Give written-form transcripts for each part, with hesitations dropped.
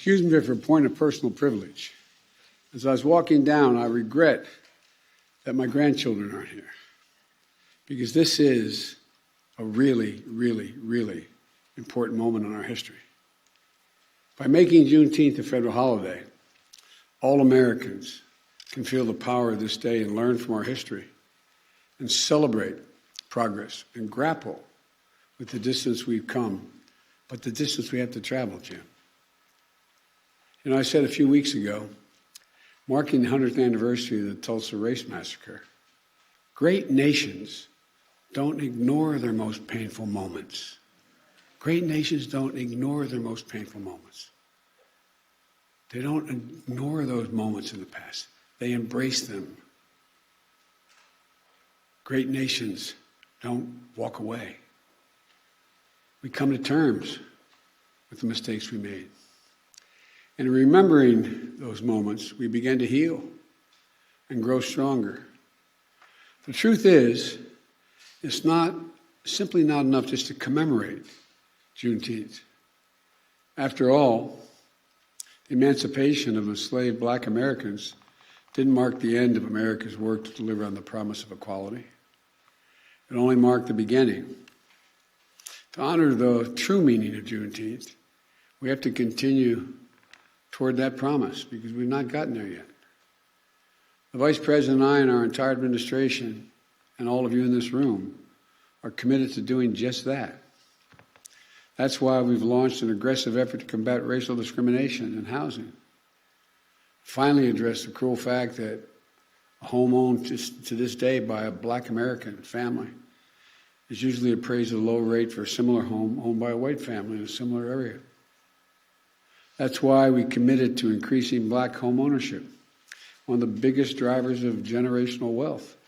Excuse me for a point of personal privilege. As I was walking down, I regret that my grandchildren aren't here, because this is a really, really, really important moment in our history. By making Juneteenth a federal holiday, all Americans can feel the power of this day and learn from our history and celebrate progress and grapple with the distance we've come, but the distance we have to travel, Jim. You know, I said a few weeks ago, marking the 100th anniversary of the Tulsa Race Massacre, great nations don't ignore their most painful moments. Great nations don't ignore their most painful moments. They don't ignore those moments in the past. They embrace them. Great nations don't walk away. We come to terms with the mistakes we made. And in remembering those moments, we begin to heal and grow stronger. The truth is, it's simply not enough just to commemorate Juneteenth. After all, the emancipation of enslaved black Americans didn't mark the end of America's work to deliver on the promise of equality. It only marked the beginning. To honor the true meaning of Juneteenth, we have to continue toward that promise, because we've not gotten there yet. The Vice President and I and our entire administration and all of you in this room are committed to doing just that. That's why we've launched an aggressive effort to combat racial discrimination in housing. Finally address the cruel fact that a home owned to this day by a black American family is usually appraised at a low rate for a similar home owned by a white family in a similar area. That's why we committed to increasing black home ownership, one of the biggest drivers of generational wealth.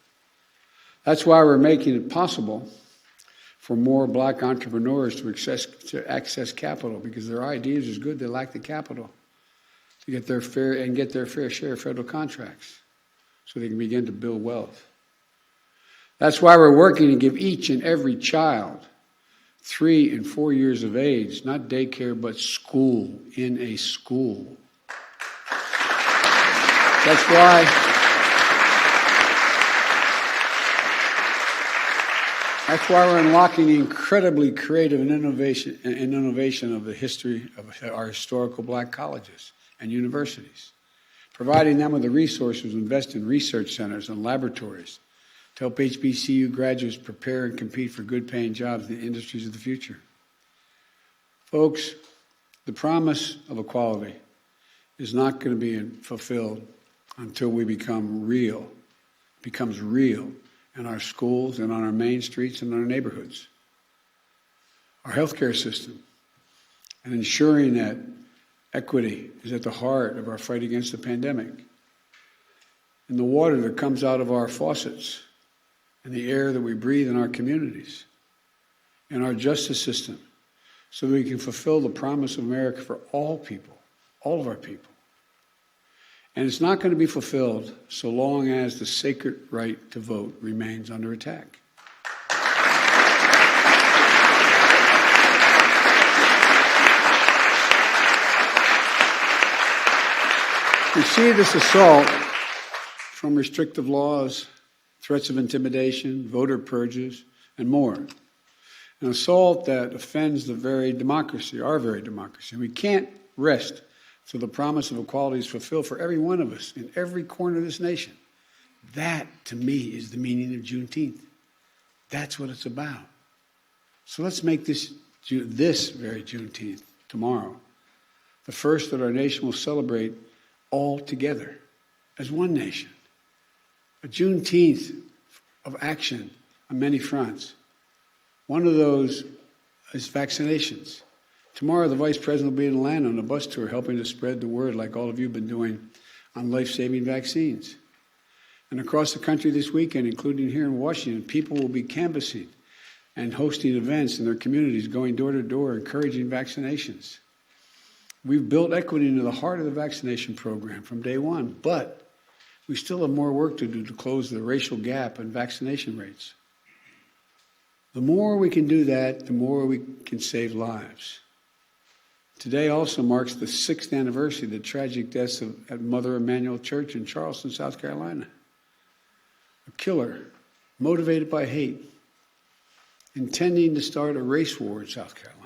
That's why we're making it possible for more black entrepreneurs to access capital, because their ideas is good, they lack the capital to get their fair share of federal contracts so they can begin to build wealth. That's why we're working to give each and every child 3 and 4 years of age, not daycare, but school, in a school. That's why we're unlocking the incredibly creative and innovation of the history of our historical black colleges and universities, providing them with the resources to invest in research centers and laboratories to help HBCU graduates prepare and compete for good-paying jobs in the industries of the future. Folks, the promise of equality is not going to be fulfilled until we becomes real in our schools and on our main streets and in our neighborhoods. Our healthcare system, and ensuring that equity is at the heart of our fight against the pandemic. And the water that comes out of our faucets, and the air that we breathe in our communities, and our justice system, so that we can fulfill the promise of America for all people, all of our people. And it's not going to be fulfilled so long as the sacred right to vote remains under attack. We see this assault from restrictive laws, threats of intimidation, voter purges, and more. An assault that offends the very democracy, our very democracy. We can't rest till the promise of equality is fulfilled for every one of us in every corner of this nation. That, to me, is the meaning of Juneteenth. That's what it's about. So let's make this very Juneteenth, tomorrow, the first that our nation will celebrate all together as one nation. A Juneteenth of action on many fronts. One of those is vaccinations. Tomorrow, the Vice President will be in Atlanta on a bus tour helping to spread the word, like all of you have been doing, on life-saving vaccines. And across the country this weekend, including here in Washington, people will be canvassing and hosting events in their communities, going door to door, encouraging vaccinations. We've built equity into the heart of the vaccination program from day one, but we still have more work to do to close the racial gap in vaccination rates. The more we can do that, the more we can save lives. Today also marks the 6th anniversary of the tragic deaths at Mother Emanuel Church in Charleston, South Carolina. A killer, motivated by hate, intending to start a race war in South Carolina.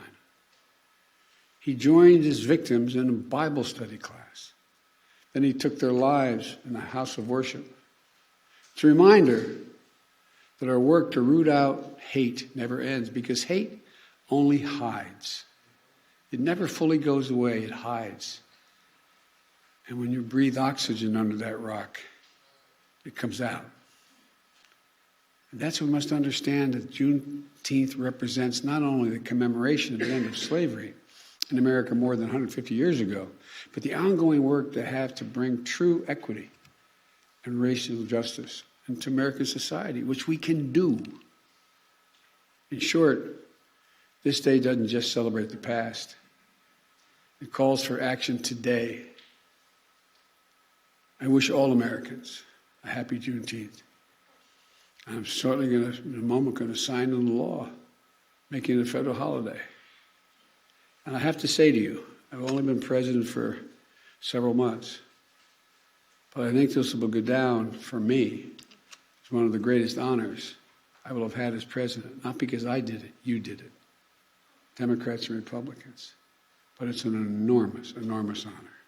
He joined his victims in a Bible study class. Then he took their lives in a house of worship. It's a reminder that our work to root out hate never ends, because hate only hides. It never fully goes away, it hides. And when you breathe oxygen under that rock, it comes out. And that's what we must understand, that Juneteenth represents not only the commemoration of the end of slavery in America more than 150 years ago, but the ongoing work to have to bring true equity and racial justice into American society, which we can do. In short, this day doesn't just celebrate the past. It calls for action today. I wish all Americans a happy Juneteenth. I'm certainly in a moment, going to sign into law, making it a federal holiday. And I have to say to you, I've only been president for several months, but I think this will go down for me as one of the greatest honors I will have had as president. Not because I did it, you did it. Democrats and Republicans. But it's an enormous, enormous honor.